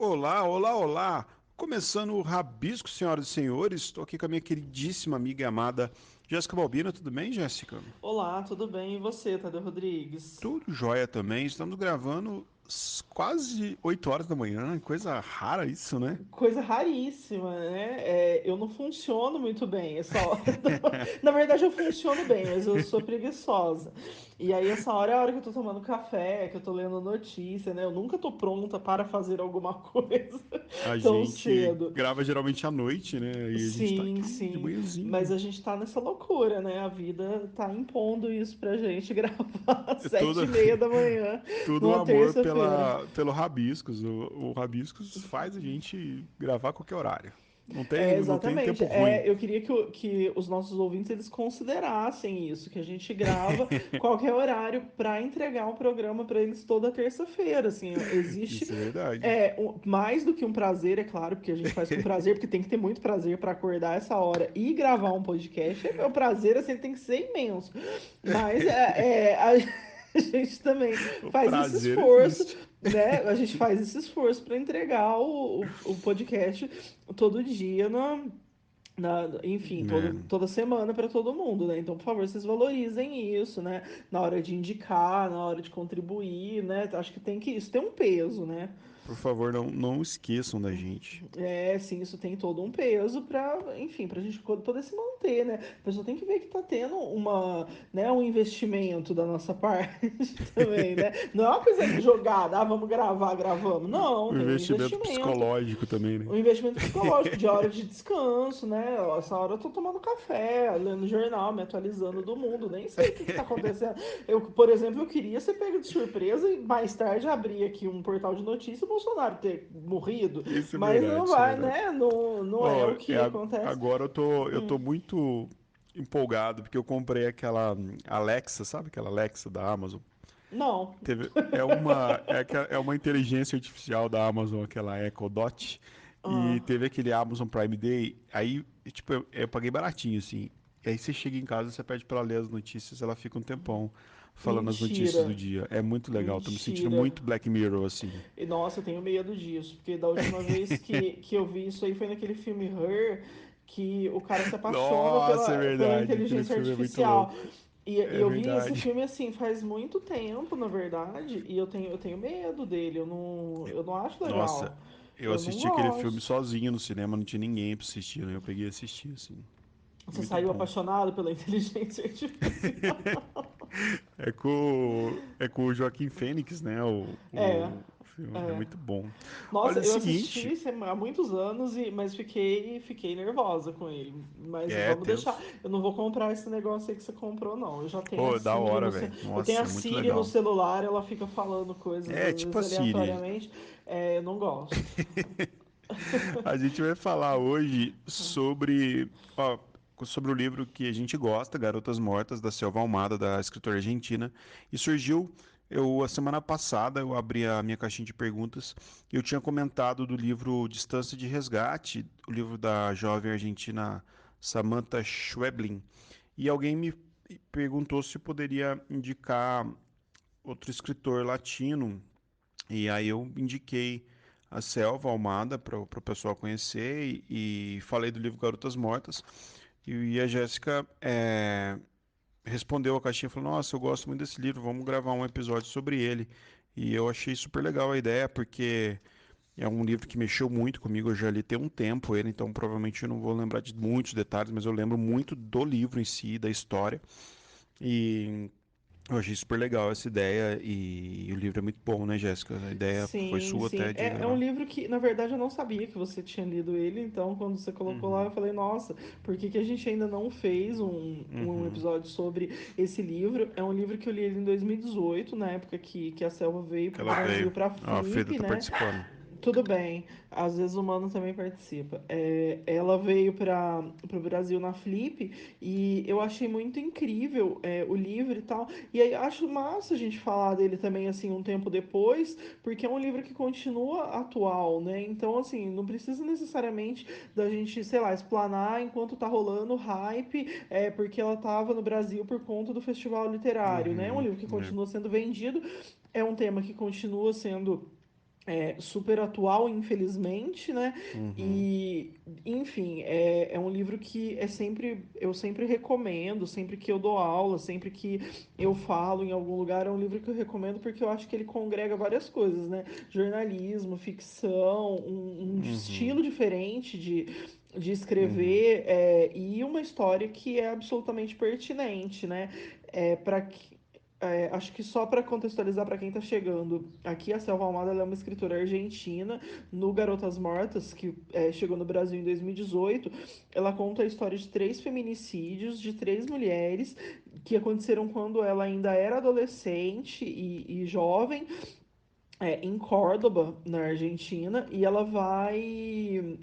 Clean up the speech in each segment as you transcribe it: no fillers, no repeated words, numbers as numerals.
Olá, olá, olá! Começando o Rabisco, senhoras e senhores, estou aqui com a minha queridíssima amiga e amada Jéssica Balbina. Tudo bem, Jéssica? Olá, tudo bem? E você, Tadeu Rodrigues? Tudo jóia também. Estamos gravando quase 8 horas da manhã, coisa rara isso, né? Coisa raríssima, né? Eu não funciono muito bem essa hora. Na verdade, eu funciono bem, mas eu sou preguiçosa. E aí, essa hora é a hora que eu tô tomando café, que eu tô lendo notícia, né? Eu nunca tô pronta para fazer alguma coisa A tão gente cedo. grava geralmente à noite, né? E a gente tá Sim, aqui de sim. Mas manhãzinho. a gente tá nessa loucura, né? A vida tá impondo isso pra gente gravar às É sete todo, e meia da manhã, todo o numa amor terça-feira. pelo Rabiscos. O Rabiscos faz a gente gravar a qualquer horário. Não tem Exatamente. tempo ruim. Eu queria que os nossos ouvintes eles considerassem isso, que a gente grava qualquer horário para entregar um programa para eles toda terça-feira. Assim, existe Isso é verdade. mais do que um prazer, é claro, porque a gente faz com prazer, porque tem que ter muito prazer para acordar essa hora e gravar um podcast. O prazer assim, tem que ser imenso. Mas a gente também O faz esse prazer esforço, existe. né? A gente faz esse esforço para entregar o podcast todo dia enfim, É, toda semana para todo mundo, né? Então, por favor, vocês valorizem isso, né? Na hora de indicar, na hora de contribuir, né? Acho que isso tem um peso, né? por favor, não esqueçam da gente. Sim, isso tem todo um peso para, enfim, para a gente poder se manter, né? A pessoa tem que ver que tá tendo um investimento da nossa parte também, né? Não é uma coisa jogada, vamos gravar, gravamos. Não, O tem um investimento investimento. psicológico também, né? Um investimento psicológico, de hora de descanso, né? Essa hora eu tô tomando café, lendo jornal, me atualizando do mundo, nem sei o que que tá acontecendo. Por exemplo, eu queria ser pego de surpresa e mais tarde abrir aqui um portal de notícias e o Bolsonaro ter morrido, Isso é mas não verdade, isso é vai, verdade. né? Não, não é Ó, o que acontece. agora eu tô muito empolgado porque eu comprei aquela Alexa, sabe aquela Alexa da Amazon? Não. É uma inteligência artificial da Amazon, aquela Echo Dot. E Ah, teve aquele Amazon Prime Day. Aí, tipo, eu paguei baratinho, assim. E aí você chega em casa, você pede pra ela ler as notícias, ela fica um tempão falando as notícias do mentira. dia. É muito legal. Tô me sentindo Mentira. muito Black Mirror, assim. E nossa, eu tenho medo disso, porque da última vez que eu vi isso aí foi naquele filme Her, que o cara se apaixona Nossa, é pela verdade. Aquele inteligência filme é muito artificial. louco. E É eu vi esse verdade. filme assim faz muito tempo, na verdade, e eu tenho medo dele, eu não acho Nossa, legal. eu Eu não assisti aquele filme gosto. sozinho no cinema, não tinha ninguém pra assistir, né? Eu peguei e assisti, assim. Você Muito saiu bom. apaixonado pela inteligência artificial. É com o Joaquim Fênix, né? É, O filme é é. muito bom. Olha, Nossa, é o eu assisti seguinte, isso há muitos anos, mas fiquei nervosa com ele. Mas é vamos deixar. tenso. Eu não vou comprar esse negócio aí que você comprou, não. Eu já tenho a Pô, da Siri hora, velho. eu tenho Nossa, a é muito Siri no legal. celular, ela fica falando coisas, É às tipo vezes, a Siri. aleatoriamente. Eu não gosto. A gente vai falar hoje sobre o livro que a gente gosta, Garotas Mortas, da Selva Almada, da escritora argentina. E surgiu, a semana passada, eu abri a minha caixinha de perguntas e eu tinha comentado do livro Distância de Resgate, o livro da jovem argentina Samantha Schweblin. E alguém me perguntou se poderia indicar outro escritor latino e aí eu indiquei a Selva Almada para o pessoal conhecer e falei do livro Garotas Mortas. E a Jéssica respondeu a caixinha e falou: Nossa, eu gosto muito desse livro, vamos gravar um episódio sobre ele. E eu achei super legal a ideia, porque é um livro que mexeu muito comigo. Eu já li tem um tempo ele, então provavelmente eu não vou lembrar de muitos detalhes, mas eu lembro muito do livro em si, da história. E eu achei super legal essa ideia e o livro é muito bom, né, Jéssica? A ideia foi Sim, sua sim. até de É um gravar. livro que, na verdade, eu não sabia que você tinha lido ele, então quando você colocou lá, eu Uhum, falei, nossa, por que que a gente ainda não fez um uhum. episódio sobre esse livro? É um livro que eu li ele em 2018, na época que a Selva veio Que para o ela Brasil veio. para a Ó, a Frida Flip, tá né? participando. Tudo bem, às vezes o humano também participa. Ela veio para o Brasil na Flip e eu achei muito incrível o livro e tal. E aí acho massa a gente falar dele também assim um tempo depois, porque é um livro que continua atual, né? Então, assim, não precisa necessariamente da gente, sei lá, explanar enquanto tá rolando o hype, porque ela tava no Brasil por conta do festival literário, né? É um Uhum, livro que é. continua sendo vendido, é um tema que continua sendo super atual, infelizmente, né? Uhum, E, enfim, é um livro que eu sempre recomendo, sempre que eu dou aula, sempre que eu falo em algum lugar, é um livro que eu recomendo porque eu acho que ele congrega várias coisas, né? Jornalismo, ficção, um uhum, estilo diferente de uhum. escrever, e uma história que é absolutamente pertinente, né? Para acho que só para contextualizar para quem está chegando, aqui a Selva Almada ela é uma escritora argentina, no Garotas Mortas, que chegou no Brasil em 2018, ela conta a história de três feminicídios de três mulheres que aconteceram quando ela ainda era adolescente e jovem, em Córdoba, na Argentina, e ela vai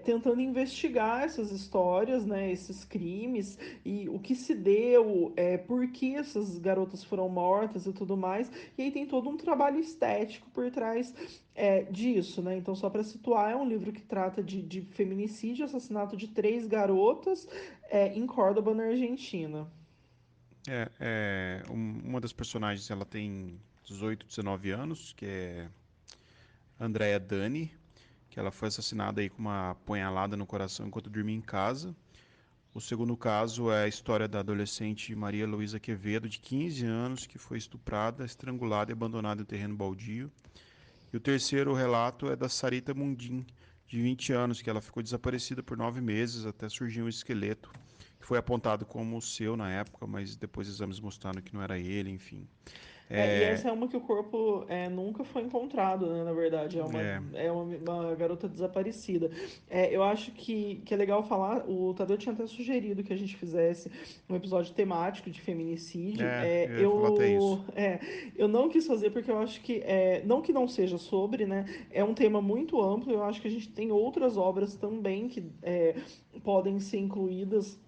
tentando investigar essas histórias, né, esses crimes e o que se deu, por que essas garotas foram mortas e tudo mais. E aí tem todo um trabalho estético por trás disso, né? Então, só para situar, é um livro que trata de feminicídio, assassinato de três garotas em Córdoba, na Argentina. Uma das personagens, ela tem 18, 19 anos, que é Andrea Dani, que ela foi assassinada aí com uma punhalada no coração enquanto dormia em casa. O segundo caso é a história da adolescente Maria Luísa Quevedo, de 15 anos, que foi estuprada, estrangulada e abandonada em terreno baldio. E o terceiro relato é da Sarita Mundim, de 20 anos, que ela ficou desaparecida por 9 meses até surgir um esqueleto, que foi apontado como o seu na época, mas depois exames mostraram que não era ele, enfim. E essa É, é uma que o corpo nunca foi encontrado, né? Na verdade, é, uma garota desaparecida. Eu acho que é legal falar, o Tadeu tinha até sugerido que a gente fizesse um episódio temático de feminicídio. eu ia falar até isso. Eu não quis fazer porque eu acho que, não que não seja sobre, né? É um tema muito amplo, eu acho que a gente tem outras obras também que podem ser incluídas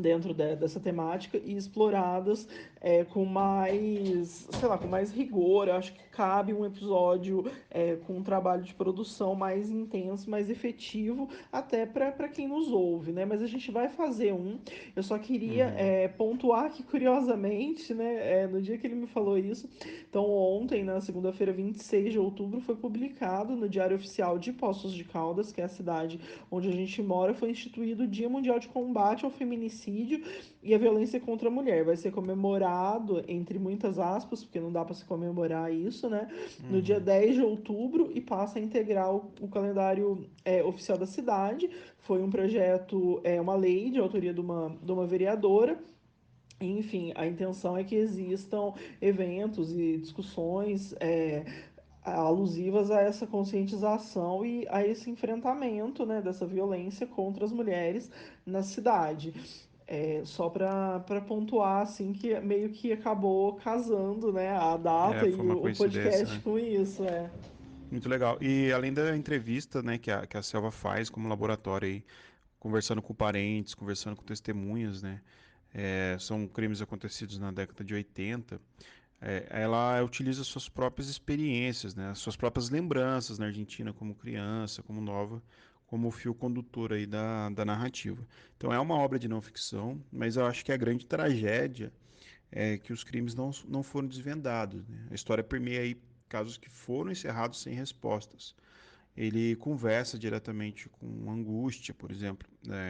dentro dessa temática e exploradas com mais, sei lá, com mais rigor. Eu acho que cabe um episódio com um trabalho de produção mais intenso, mais efetivo, até para quem nos ouve, né? Mas a gente vai fazer um. Eu só queria Uhum, pontuar que, curiosamente, né, no dia que ele me falou isso, então ontem, na segunda-feira, 26 de outubro, foi publicado no Diário Oficial de Poços de Caldas, que é a cidade onde a gente mora, foi instituído o Dia Mundial de Combate ao Feminicídio e a Violência contra a Mulher. Vai ser comemorado, entre muitas aspas, porque não dá para se comemorar isso, né? No dia uhum. 10 de outubro e passa a integrar o calendário oficial da cidade. Foi um projeto, uma lei de autoria de uma vereadora. Enfim, a intenção é que existam eventos e discussões alusivas a essa conscientização e a esse enfrentamento, né, dessa violência contra as mulheres na cidade. Só para pontuar assim que meio que acabou casando, né, a data Foi e uma o coincidência, podcast né? com isso. Muito legal. E além da entrevista, né, que a Selva faz como laboratório aí, conversando com parentes, conversando com testemunhas, né? São crimes acontecidos na década de 80. Ela utiliza suas próprias experiências, né? Suas próprias lembranças na Argentina como criança, como nova, como fio condutor aí da narrativa. Então é uma obra de não ficção, mas eu acho que a grande tragédia é que os crimes não foram desvendados, né? A história permeia aí casos que foram encerrados sem respostas. Ele conversa diretamente com angústia, por exemplo,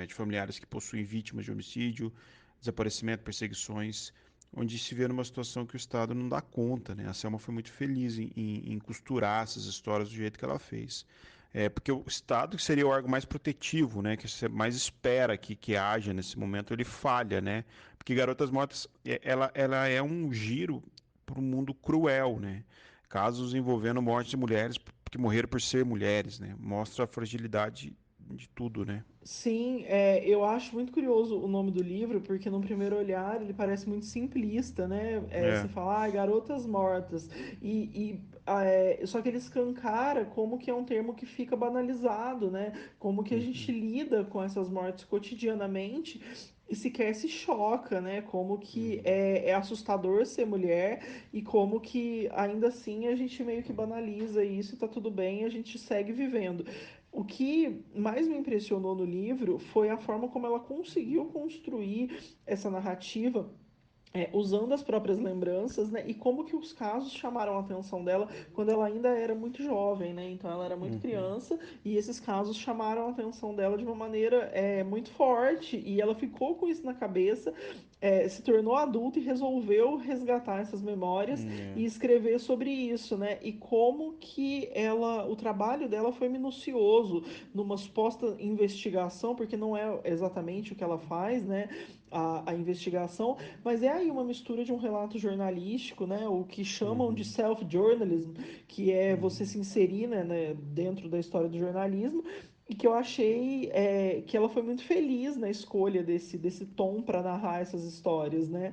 de familiares que possuem vítimas de homicídio, desaparecimento, perseguições, onde se vê numa situação que o Estado não dá conta, né? A Selma foi muito feliz em costurar essas histórias do jeito que ela fez. Porque o Estado, que seria o órgão mais protetivo, né, que você mais espera que haja nesse momento, ele falha, né? Porque Garotas Mortas, ela é um giro para um mundo cruel, né? Casos envolvendo morte de mulheres que morreram por ser mulheres, né? Mostra a fragilidade de tudo, né? Sim, eu acho muito curioso o nome do livro, porque num primeiro olhar ele parece muito simplista, né? Você É. fala, garotas mortas. Só que ele escancara como que é um termo que fica banalizado, né? Como que a gente Uhum, lida com essas mortes cotidianamente e sequer se choca, né? Como que uhum. é assustador ser mulher e como que ainda assim a gente meio que banaliza isso e tá tudo bem, a gente segue vivendo. O que mais me impressionou no livro foi a forma como ela conseguiu construir essa narrativa usando as próprias lembranças, né? E como que os casos chamaram a atenção dela quando ela ainda era muito jovem, né? Então ela era muito Uhum. criança e esses casos chamaram a atenção dela de uma maneira muito forte e ela ficou com isso na cabeça, se tornou adulta e resolveu resgatar essas memórias É. e escrever sobre isso, né? E como que o trabalho dela foi minucioso numa suposta investigação, porque não é exatamente o que ela faz, né? A investigação, mas é aí uma mistura de um relato jornalístico, né, o que chamam de Uhum. self-journalism, que é você Uhum. se inserir, né, dentro da história do jornalismo, e que eu achei que ela foi muito feliz na escolha desse tom para narrar essas histórias, né,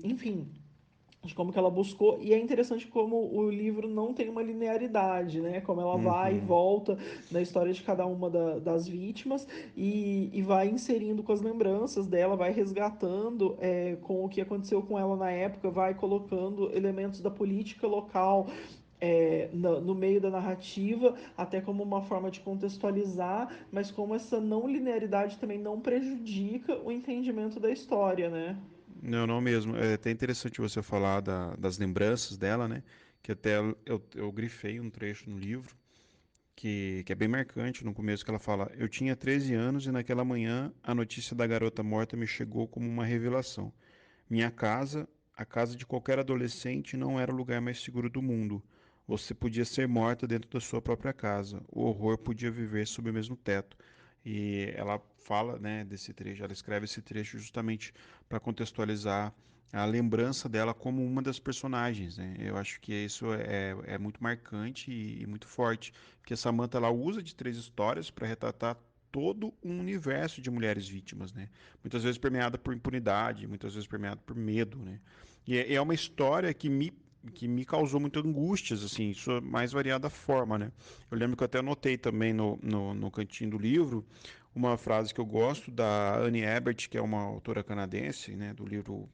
enfim, de como que ela buscou, e é interessante como o livro não tem uma linearidade, né? Como ela vai e Uhum. volta na história de cada uma das vítimas e vai inserindo com as lembranças dela, vai resgatando com o que aconteceu com ela na época, vai colocando elementos da política local no meio da narrativa, até como uma forma de contextualizar, mas como essa não linearidade também não prejudica o entendimento da história, né? Não, não mesmo. É até interessante você falar das lembranças dela, né? Que até eu grifei um trecho no livro que é bem marcante no começo, que ela fala: Eu tinha 13 anos e naquela manhã a notícia da garota morta me chegou como uma revelação. Minha casa, a casa de qualquer adolescente, não era o lugar mais seguro do mundo. Você podia ser morta dentro da sua própria casa. O horror podia viver sob o mesmo teto. E ela fala, né, desse trecho, ela escreve esse trecho justamente para contextualizar a lembrança dela como uma das personagens, né? Eu acho que isso é muito marcante e muito forte, porque a Samantha ela usa de três histórias para retratar todo um universo de mulheres vítimas, né? Muitas vezes permeada por impunidade, muitas vezes permeada por medo, né? E é uma história que me causou muita angústias, assim, em sua mais variada forma, né? Eu lembro que eu até anotei também no cantinho do livro uma frase que eu gosto da Annie Ebert, que é uma autora canadense, né, do livro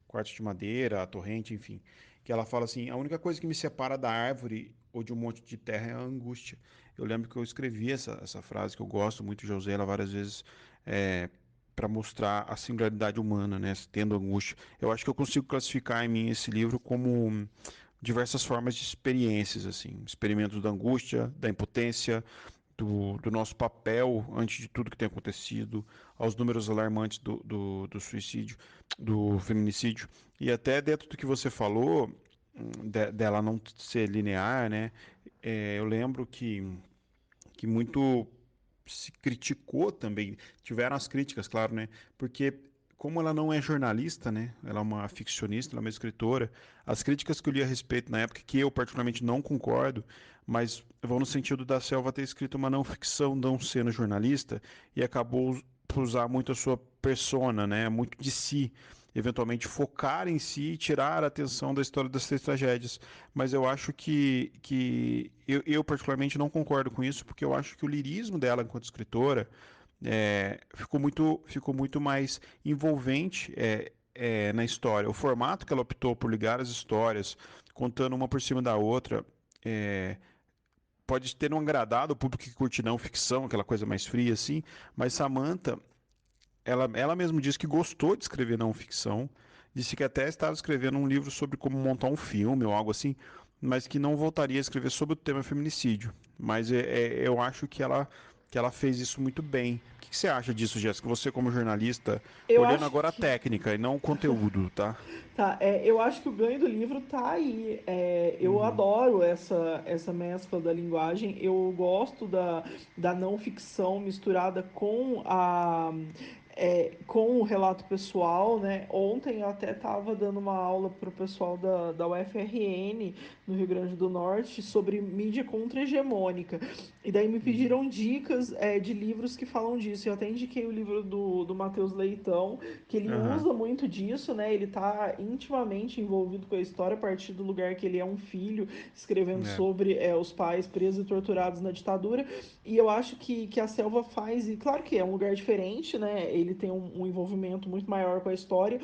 Quartos de Madeira, A Torrente, enfim, que ela fala assim: a única coisa que me separa da árvore ou de um monte de terra é a angústia. Eu lembro que eu escrevi essa frase, que eu gosto muito, já usei ela várias vezes, para mostrar a singularidade humana, né, tendo angústia. Eu acho que eu consigo classificar em mim esse livro como diversas formas de experiências, assim, experimentos da angústia, da impotência, do nosso papel antes de tudo que tem acontecido, aos números alarmantes do suicídio, do feminicídio. E até dentro do que você falou, dela não ser linear, né? Eu lembro que muito se criticou também, tiveram as críticas, claro, né? Porque como ela não é jornalista, né? Ela é uma ficcionista, ela é uma escritora. As críticas que eu li a respeito na época, que eu particularmente não concordo, mas vão no sentido da Selva ter escrito uma não ficção, não sendo jornalista, e acabou por usar muito a sua persona, né? Muito de si, eventualmente focar em si e tirar a atenção da história das três tragédias. Mas eu acho que eu particularmente não concordo com isso, porque eu acho que o lirismo dela enquanto escritora ficou muito mais envolvente na história. O formato que ela optou por ligar as histórias, contando uma por cima da outra, é, pode ter não agradado o público que curte não ficção, aquela coisa mais fria assim, mas Samantha ela mesma disse que gostou de escrever não ficção, disse que até estava escrevendo um livro sobre como montar um filme ou algo assim, mas que não voltaria a escrever sobre o tema feminicídio. Mas eu acho que ela fez isso muito bem. O que você acha disso, Jéssica? Você, como jornalista, Eu olhando acho agora a que técnica e não o conteúdo, tá? Tá, eu acho que o ganho do livro tá aí. Eu Uhum. adoro essa mescla da linguagem. Eu gosto da não ficção misturada com o relato pessoal, né? Ontem eu até estava dando uma aula pro pessoal da UFRN, no Rio Grande do Norte, sobre mídia contra-hegemônica. E daí me Uhum. pediram dicas, de livros que falam disso. Eu até indiquei o livro do Matheus Leitão, que ele Aham. usa muito disso, né? Ele tá intimamente envolvido com a história a partir do lugar que ele é um filho, escrevendo É. sobre os pais presos e torturados na ditadura. E eu acho que a Selva faz, e claro que é um lugar diferente, né? Ele tem um envolvimento muito maior com a história,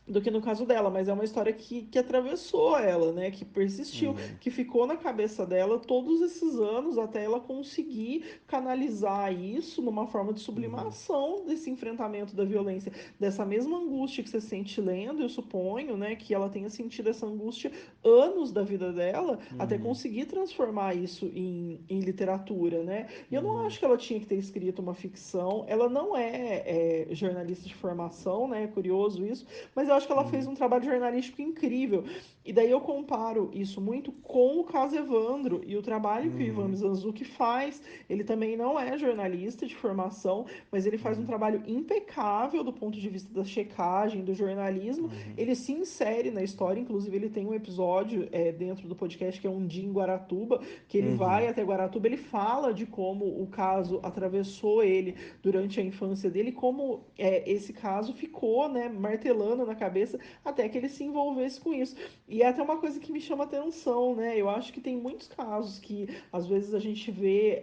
do que no caso dela, mas é uma história que atravessou ela, né? Que persistiu, Uhum, que ficou na cabeça dela todos esses anos até ela conseguir canalizar isso numa forma de uhum, sublimação desse enfrentamento da violência, dessa mesma angústia que você sente lendo, eu suponho, né? Que ela tenha sentido essa angústia anos da vida dela até uhum, conseguir transformar isso em literatura, né? E eu não uhum, acho que ela tinha que ter escrito uma ficção, ela não é jornalista de formação, né? É curioso isso, mas eu acho que ela fez uhum, um trabalho jornalístico incrível. E daí eu comparo isso muito com o caso Evandro e o trabalho que o Ivan uhum, Mizanzuki faz. Ele também não é jornalista de formação, mas ele faz um uhum, trabalho impecável do ponto de vista da checagem, do jornalismo. uhum, Ele se insere na história, inclusive ele tem um episódio dentro do podcast que é um dia em Guaratuba, que ele vai uhum, até Guaratuba, ele fala de como o caso atravessou ele durante a infância dele, como esse caso ficou, né, martelando na cabeça até que ele se envolvesse com isso. E é até uma coisa que me chama atenção, né? Eu acho que tem muitos casos que às vezes a gente vê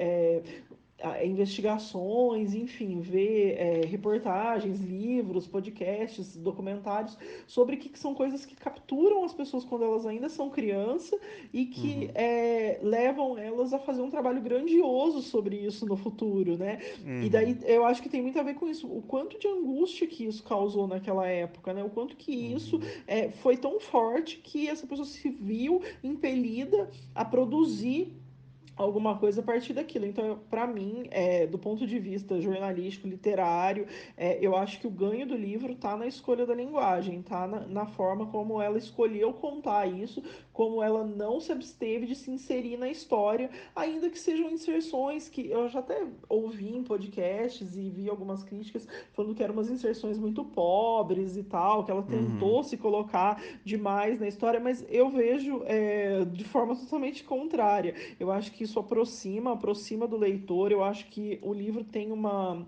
investigações, enfim, ver reportagens, livros, podcasts, documentários sobre que são coisas que capturam as pessoas quando elas ainda são criança e que uhum, levam elas a fazer um trabalho grandioso sobre isso no futuro, né? E daí uhum, eu acho que tem muito a ver com isso, o quanto de angústia que isso causou naquela época, né? O quanto que isso uhum, foi tão forte que essa pessoa se viu impelida a produzir alguma coisa a partir daquilo. Então, para mim, do ponto de vista jornalístico, literário, eu acho que o ganho do livro está na escolha da linguagem, está na forma como ela escolheu contar isso, como ela não se absteve de se inserir na história, ainda que sejam inserções que eu já até ouvi em podcasts e vi algumas críticas falando que eram umas inserções muito pobres e tal, que ela uhum, tentou se colocar demais na história, mas eu vejo de forma totalmente contrária. Eu acho que isso aproxima do leitor. Eu acho que o livro tem uma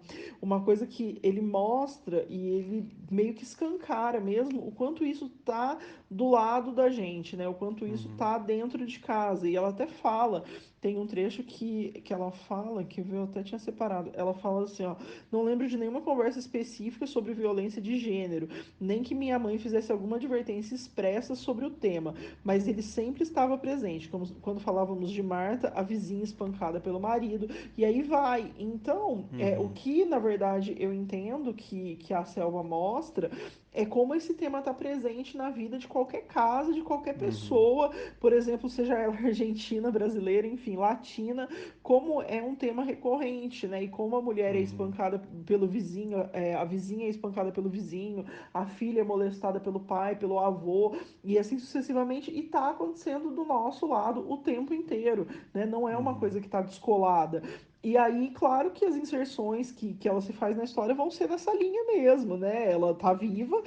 coisa que ele mostra e ele meio que escancara mesmo o quanto isso tá do lado da gente, né? O quanto isso uhum, tá dentro de casa. E ela até fala, tem um trecho que ela fala, que eu até tinha separado. Ela fala assim, ó, não lembro de nenhuma conversa específica sobre violência de gênero, nem que minha mãe fizesse alguma advertência expressa sobre o tema, mas ele sempre estava presente, como quando falávamos de Marta, a vizinha espancada pelo marido, e aí vai. Então, o uhum, que na verdade eu entendo que a Selva mostra é como esse tema está presente na vida de qualquer casa, de qualquer uhum, pessoa, por exemplo, seja ela argentina, brasileira, enfim, latina, como é um tema recorrente, né? E como a mulher é uhum, espancada pelo vizinho, a vizinha é espancada pelo vizinho, a filha é molestada pelo pai, pelo avô, e assim sucessivamente, e está acontecendo do nosso lado o tempo inteiro, né? Não é uma uhum, coisa que está descolada. E aí, claro que as inserções que ela se faz na história vão ser nessa linha mesmo, né? Ela tá viva,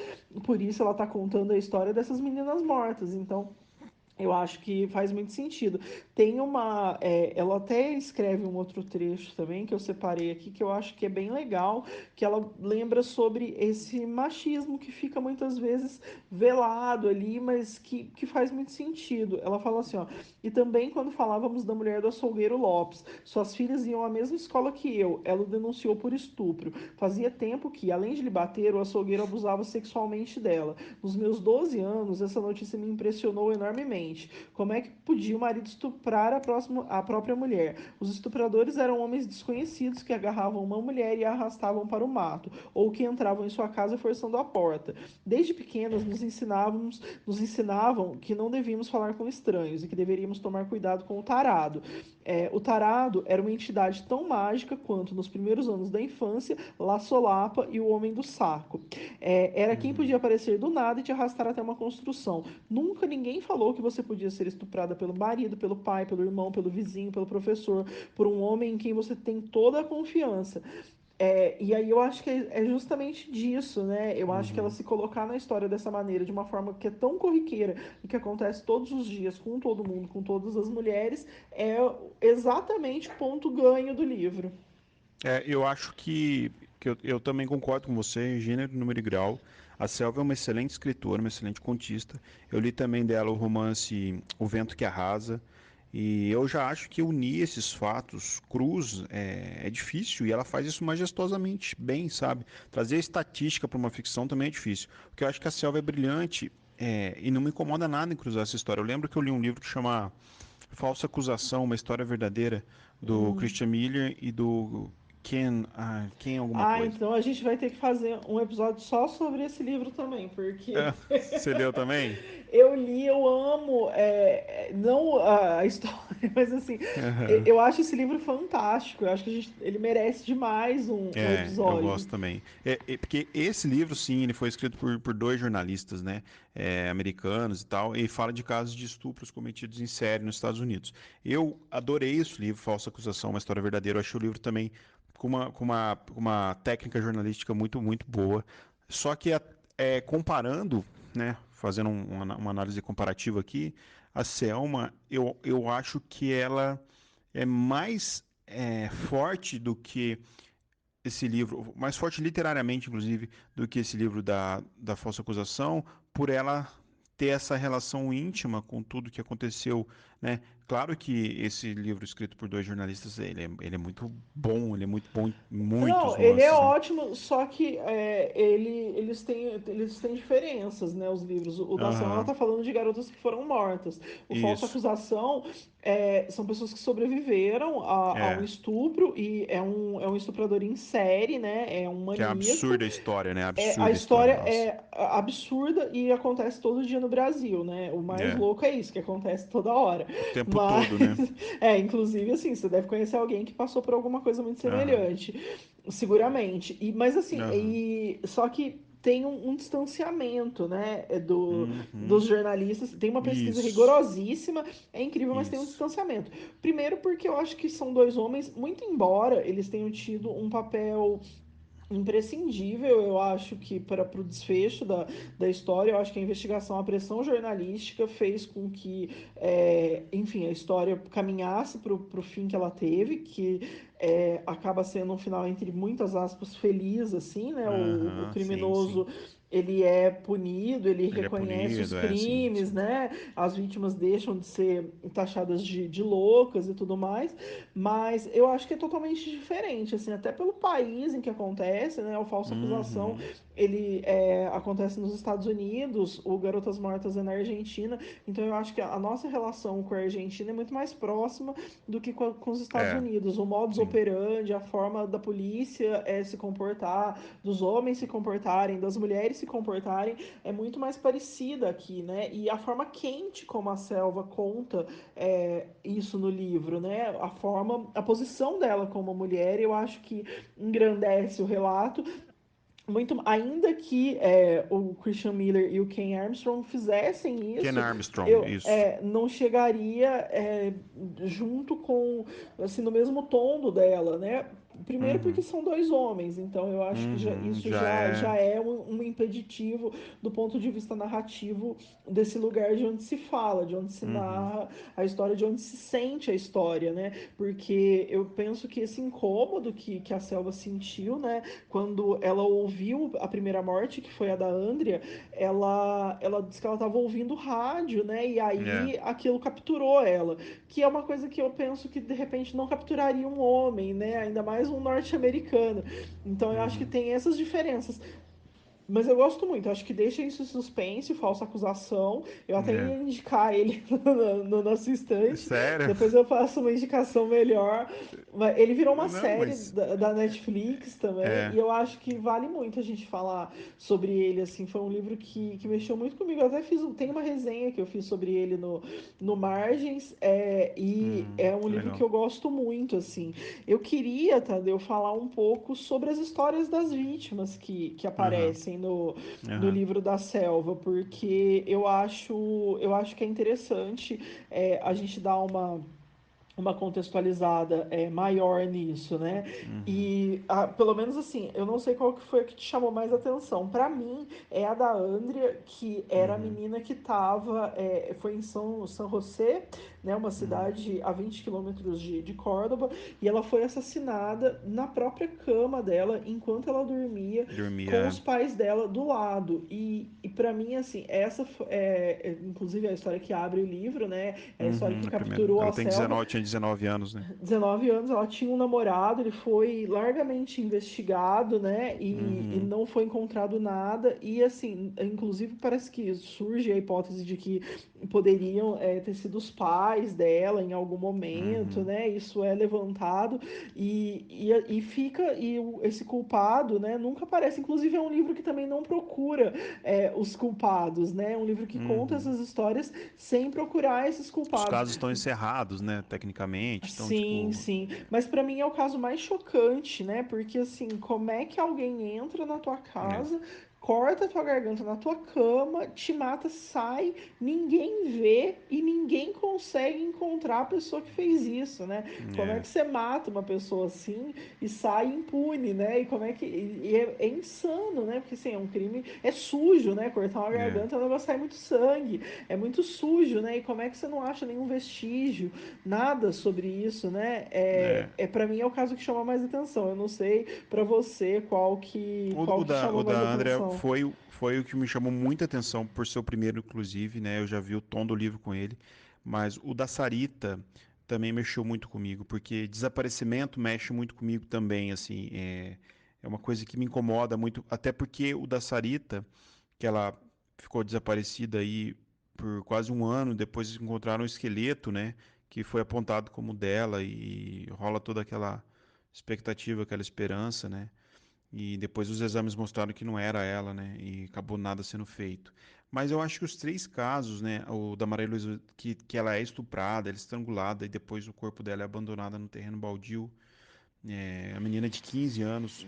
por isso ela tá contando a história dessas meninas mortas. Então, eu acho que faz muito sentido. Tem uma. Ela até escreve um outro trecho também que eu separei aqui, que eu acho que é bem legal, que ela lembra sobre esse machismo que fica muitas vezes velado ali, mas que faz muito sentido. Ela fala assim, ó. E também quando falávamos da mulher do açougueiro Lopes, suas filhas iam à mesma escola que eu, ela o denunciou por estupro. Fazia tempo que, além de lhe bater, o açougueiro abusava sexualmente dela. Nos meus 12 anos, essa notícia me impressionou enormemente. Como é que podia o marido estuprar a própria mulher? Os estupradores eram homens desconhecidos que agarravam uma mulher e a arrastavam para o mato, ou que entravam em sua casa forçando a porta. Desde pequenas nos ensinavam que não devíamos falar com estranhos e que deveríamos tomar cuidado com o tarado. O tarado era uma entidade tão mágica quanto nos primeiros anos da infância, La Solapa e o Homem do Saco. Era quem uhum, podia aparecer do nada e te arrastar até uma construção. Nunca ninguém falou que você podia ser estuprada pelo marido, pelo pai, pelo irmão, pelo vizinho, pelo professor, por um homem em quem você tem toda a confiança. E aí eu acho que é justamente disso, né? Eu acho que ela uhum. se colocar na história dessa maneira, de uma forma que é tão corriqueira e que acontece todos os dias, com todo mundo, com todas as mulheres, é exatamente o ponto ganho do livro. Eu acho que eu também concordo com você em gênero, número e grau. A Selva é uma excelente escritora, uma excelente contista. Eu li também dela o romance O Vento que Arrasa. E eu já acho que unir esses fatos crus é difícil e ela faz isso majestosamente bem, sabe? Trazer estatística para uma ficção também é difícil. Porque eu acho que a Selva é brilhante e não me incomoda nada em cruzar essa história. Eu lembro que eu li um livro que chama Falsa Acusação, uma história verdadeira, do Christian Miller e do Ken alguma Ah, coisa. então a gente vai ter que fazer um episódio só sobre esse livro também, porque É, você leu também? eu li, eu amo, não a história, mas assim, Aham. eu acho esse livro fantástico. Eu acho que ele merece demais um Eu episódio. gosto também. Porque esse livro, sim, ele foi escrito por dois jornalistas, né, americanos e tal, e fala de casos de estupros cometidos em série nos Estados Unidos. Eu adorei esse livro, Falsa Acusação, uma história verdadeira. Eu achei o livro também com uma técnica jornalística muito, muito boa. Só que, comparando, né, fazendo uma análise comparativa aqui, a Selma, eu acho que ela é mais forte do que esse livro, mais forte literariamente, inclusive, do que esse livro da falsa acusação, por ela ter essa relação íntima com tudo que aconteceu, né? Claro que esse livro escrito por dois jornalistas, ele é muito bom, ele é muito bom em Não, muitos ele é nuances, né? ótimo, só que eles têm diferenças, né? Os livros. O da Selma, ela Aham, tá falando de garotas que foram mortas. O Falsa isso, Acusação são pessoas que sobreviveram a um é, estupro e é um estuprador em série, né? É um que é maníaco. absurda a história, né? A Absurda a história história, nossa. é absurda e acontece todo dia no Brasil, né? O mais É, louco é isso, que acontece toda hora. o tempo Mas, todo, né? inclusive, assim, você deve conhecer alguém que passou por alguma coisa muito Aham, semelhante, seguramente. Mas, assim, aham, só que tem um distanciamento, né, dos uhum, jornalistas. Tem uma pesquisa isso, rigorosíssima, é incrível, mas tem um isso, distanciamento. Primeiro porque eu acho que são dois homens, muito embora eles tenham tido um papel imprescindível, eu acho que para o desfecho da história, eu acho que a investigação, a pressão jornalística fez com que, enfim, a história caminhasse para o fim que ela teve, que acaba sendo um final, entre muitas aspas, feliz, assim, né? O aham, sim, sim. criminoso, ele é punido, ele Ele é reconhece os punido, sim, crimes, sim. né? As vítimas deixam de ser taxadas de loucas e tudo mais, mas eu acho que é totalmente diferente, assim, até pelo país em que acontece, né? O falsa acusação, Uhum. ele acontece nos Estados Unidos, o Garotas Mortas é na Argentina, então eu acho que a nossa relação com a Argentina é muito mais próxima do que com os Estados É, Unidos. O modus sim. operandi, a forma da polícia se comportar, dos homens se comportarem, das mulheres se comportarem, é muito mais parecida aqui, né? E a forma quente como a Selva conta isso no livro, né? A forma, a posição dela como mulher, eu acho que engrandece o relato. Muito, ainda que o Christian Miller e o Ken Armstrong fizessem Ken isso, Armstrong, eu isso. não chegaria junto com, assim, no mesmo tom do dela, né? Primeiro porque Uhum. são dois homens, então eu acho que Uhum. isso Já é. já é um impeditivo do ponto de vista narrativo desse lugar de onde se fala, de onde se Uhum. narra a história, de onde se sente a história, né? Porque eu penso que esse incômodo que a Selva sentiu, né? Quando ela ouviu a primeira morte, que foi a da Andrea, ela disse que ela estava ouvindo rádio, né? E É. aí aquilo capturou ela. Que é uma coisa que eu penso que de repente não capturaria um homem, né? Ainda mais um norte-americano. Então eu acho que Uhum. tem essas diferenças. Mas eu gosto muito, acho que deixa isso em suspense, falsa acusação. Eu até É. ia indicar ele no nosso instante. Sério? Depois eu faço uma indicação melhor. Ele virou uma Não, série mas. da Netflix também, É. e eu acho que vale muito a gente falar sobre ele. Assim, foi um livro que mexeu muito comigo. Eu até tem uma resenha que eu fiz sobre ele no Margens, e é um Que livro que legal. eu gosto muito. Assim, eu queria, Tadeu, falar um pouco sobre as histórias das vítimas que Aham. aparecem no Aham. livro da Selva, porque eu acho que é interessante a gente dar uma contextualizada maior nisso, né? Uhum. E pelo menos assim, eu não sei qual que foi a que te chamou mais atenção. Para mim é a da Andrea, que era a Uhum. menina que tava, foi em São José, né, uma cidade a 20 quilômetros de Córdoba, e ela foi assassinada na própria cama dela, enquanto ela dormia, com Dormia. os pais dela do lado. E para mim, assim, inclusive a história que abre o livro, né, é a história que A primeira. capturou Ela a tem selva. 19, tinha 19 anos, né? 19 anos, ela tinha um namorado, ele foi largamente investigado, né? E Uhum, não foi encontrado nada. E assim, inclusive parece que surge a hipótese de que poderiam ter sido os pais dela em algum momento, uhum, né? Isso é levantado e fica esse culpado, né? Nunca aparece. Inclusive é um livro que também não procura os culpados, né? É um livro que conta uhum. essas histórias sem procurar esses Os culpados. casos estão encerrados, né, tecnicamente, então, Sim, tipo, sim. Mas pra mim é o caso mais chocante, né? Porque assim, como é que alguém entra na tua é, casa, corta a tua garganta na tua cama, te mata, sai, ninguém vê e ninguém consegue encontrar a pessoa que fez isso, né? Como é é, que você mata uma pessoa assim e sai impune, né? E como é que. É insano, né? Porque assim, é um crime. É sujo, né? Cortar uma é, garganta, o negócio sai muito sangue. É muito sujo, né? E como é que você não acha nenhum vestígio? Nada sobre isso, né? é. Para mim é o caso que chama mais atenção. Eu não sei para você qual que O chama da mais Andrea atenção. foi o que me chamou muita atenção por ser o primeiro, inclusive, né? Eu já vi o tom do livro com ele, mas o da Sarita também mexeu muito comigo, porque desaparecimento mexe muito comigo também, assim, é uma coisa que me incomoda muito, até porque o da Sarita, que ela ficou desaparecida aí por quase um ano, depois encontraram um esqueleto, né? Que foi apontado como dela e rola toda aquela expectativa, aquela esperança, né? E depois os exames mostraram que não era ela, né? E acabou nada sendo feito. Mas eu acho que os três casos, né? O da Maria Luísa, que ela é estuprada, ela é estrangulada e depois o corpo dela é abandonado no terreno baldio. A menina de 15 anos.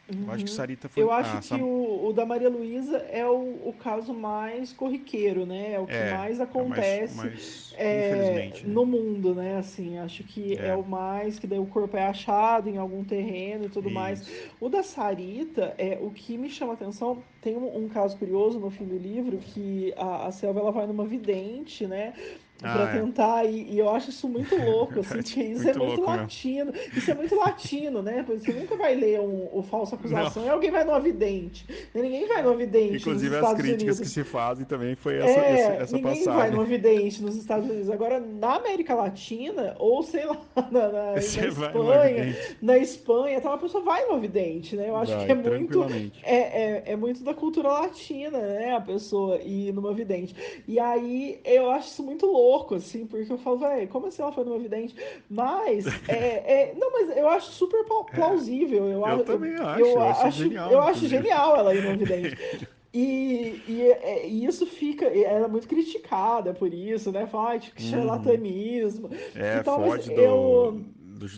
Eu acho que Uhum. Sarita Eu foi. acho Ah, que o da Maria Luísa é o caso mais corriqueiro, né? É o que mais é acontece mais. Infelizmente, né? no mundo, né? Assim, acho que é É, o mais que daí o corpo é achado em algum terreno e tudo mais. isso. O da Sarita, o que me chama atenção, tem um caso curioso no fim do livro que a Selva ela vai numa vidente, né? Pra Ah, é. tentar, e eu acho isso muito louco, assim, Verdade. porque isso é Muito muito louco mesmo. latino, isso é muito latino, né? Porque você nunca vai ler o falsa Não. acusação e alguém vai no vidente. Ninguém vai no vidente nos Inclusive as Estados críticas que Unidos. se fazem também foi essa Ninguém vai passagem. no vidente nos Estados Unidos. Agora, na América Latina, ou sei lá, na Você vai no Espanha, evidente. tá, uma pessoa vai no vidente, né? Eu acho que Vai, tranquilamente. é muito da cultura latina, né? A pessoa ir numa vidente. E aí, eu acho isso muito louco, assim, porque eu falo, velho, como assim ela foi numa vidente? Mas, não, mas eu acho super plausível. Eu também acho, eu acho genial, Eu acho inclusive. genial ela ir numa vidente. E isso fica. Ela é muito criticada por isso, né? Fala, ai, tipo, que Uhum. charlatanismo e É, tal, mas foge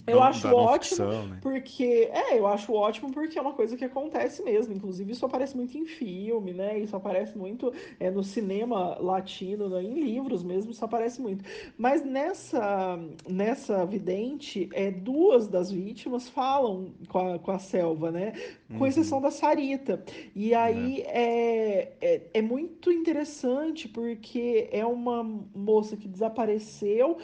eu acho da não ótimo ficção, né? porque. Eu acho ótimo porque é uma coisa que acontece mesmo. Inclusive, isso aparece muito em filme, né? Isso aparece muito no cinema latino, né? Em livros mesmo, isso aparece muito. Mas nessa vidente, duas das vítimas falam com a selva, né? Com exceção Uhum. da Sarita. E É. aí é muito interessante porque é uma moça que desapareceu,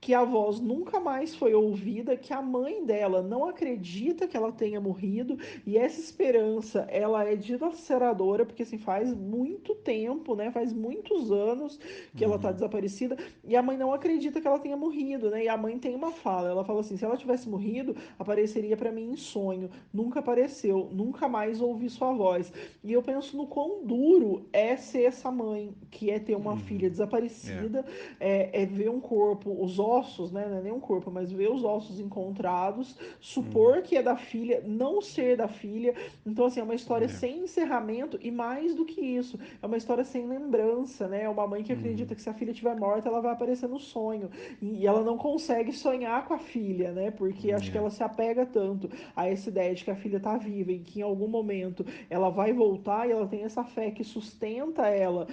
que a voz nunca mais foi ouvida, que a mãe dela não acredita que ela tenha morrido, e essa esperança, ela é dilaceradora, porque assim, faz muito tempo, né, faz muitos anos que ela tá Uhum. desaparecida, e a mãe não acredita que ela tenha morrido, né, e a mãe tem uma fala, ela fala assim, se ela tivesse morrido, apareceria para mim em sonho, nunca apareceu, nunca mais ouvi sua voz, e eu penso no quão duro é ser essa mãe, que é ter uma filha Uhum. É. desaparecida, é ver um corpo, os ossos, né? Não é nem um corpo, mas ver os ossos encontrados, Uhum. supor que é da filha, não ser da filha. Então, assim, é uma história É. sem encerramento e mais do que isso, é uma história sem lembrança, né? É uma mãe que acredita Uhum. que se a filha estiver morta, ela vai aparecer no sonho. E ela não consegue sonhar com a filha, né? Porque acho que É. ela se apega tanto a essa ideia de que a filha tá viva e que em algum momento ela vai voltar e ela tem essa fé que sustenta ela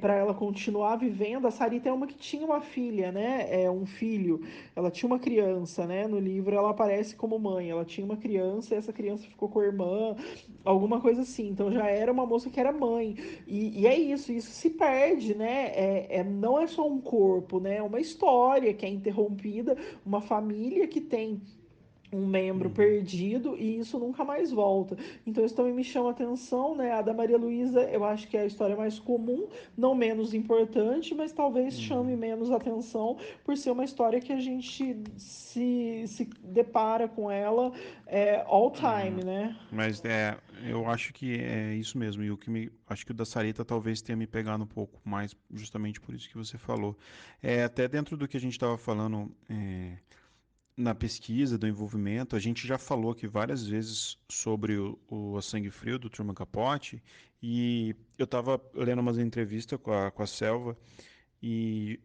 para ela continuar vivendo. A Sarita é uma que tinha uma filha, né? Um filho. Ela tinha uma criança, né? No livro ela aparece como mãe. Ela tinha uma criança e essa criança ficou com a irmã, alguma coisa assim. Então já era uma moça que era mãe. E é isso se perde, né? Não é só um corpo, né? É uma história que é interrompida, uma família que tem um membro Uhum, perdido e isso nunca mais volta. Então isso também me chama atenção, né? A da Maria Luísa, eu acho que é a história mais comum, não menos importante, mas talvez chame uhum, menos atenção por ser uma história que a gente se depara com ela all uhum. time, né? Mas eu acho que é isso mesmo. E o que acho que o da Sarita talvez tenha me pegado um pouco mais, justamente por isso que você falou. Até dentro do que a gente estava falando, na pesquisa do envolvimento, a gente já falou aqui várias vezes sobre o A Sangue Frio do Truman Capote, e eu estava lendo umas entrevistas com a Selva, e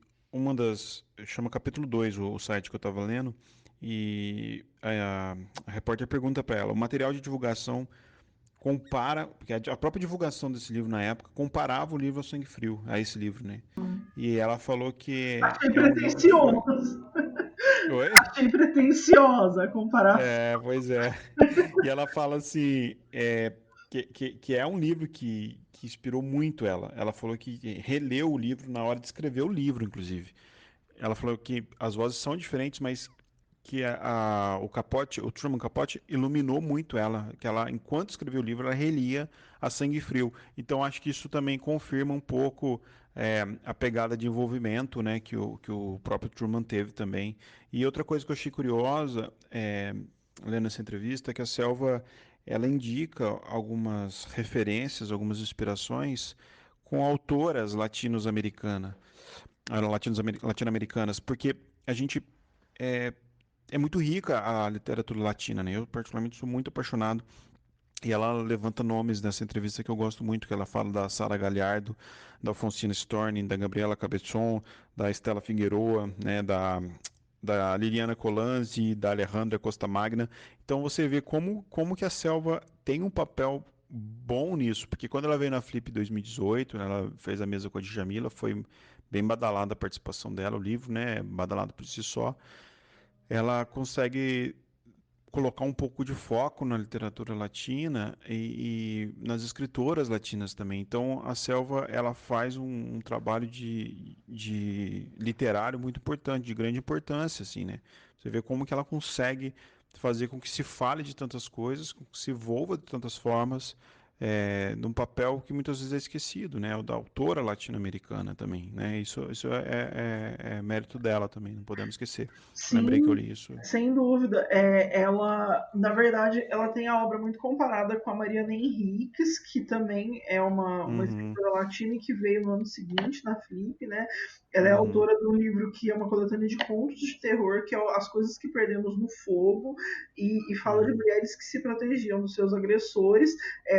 chama Capítulo 2 o site que eu estava lendo, e a repórter pergunta para ela: o material de divulgação compara, porque a própria divulgação desse livro na época comparava o livro A Sangue Frio, a esse livro, né? E ela falou que Achei é um livro que foi. pretencioso. Oi? Achei pretenciosa a comparação. Pois é. E ela fala assim, que é um livro que inspirou muito ela. Ela falou que releu o livro na hora de escrever o livro, inclusive. Ela falou que as vozes são diferentes, mas que o Capote, o Truman Capote, iluminou muito ela, que ela, enquanto escrevia o livro, ela relia a sangue frio. Então, acho que isso também confirma um pouco a pegada de envolvimento, né, que o próprio Truman teve também. E outra coisa que eu achei curiosa, lendo essa entrevista, é que a Selva, ela indica algumas referências, algumas inspirações com autoras latino-americanas, latino-americanas, porque a gente é, é muito rica a literatura latina, né? Eu particularmente sou muito apaixonado e ela levanta nomes nessa entrevista que eu gosto muito, que ela fala da Sara Galhardo, da Alfonsina Storni, da Gabriela Cabezon, da Estela Figueroa, né, da Liliana Colanzi, da Alejandra Costa Magna. Então você vê como que a Selva tem um papel bom nisso, porque quando ela veio na Flip 2018, né, ela fez a mesa com a Djamila, foi bem badalada a participação dela, o livro, né, badalado por si só. Ela consegue colocar um pouco de foco na literatura latina e nas escritoras latinas também. Então, a Selva ela faz um trabalho de literário muito importante, de grande importância, assim, né? Você vê como que ela consegue fazer com que se fale de tantas coisas, com que se envolva de tantas formas, num papel que muitas vezes é esquecido, né? O da autora latino-americana também, né? Isso é mérito dela também, não podemos esquecer. Lembrei que eu Sim, li isso. sem dúvida. Ela, na verdade, ela tem a obra muito comparada com a Mariana Henriques, que também é uma Uhum. escritora latina e que veio no ano seguinte na Flip, né? Ela é Uhum, autora de um livro que é uma coletânea de contos de terror, que é As Coisas que Perdemos no Fogo, e fala de uhum, mulheres que se protegiam dos seus agressores,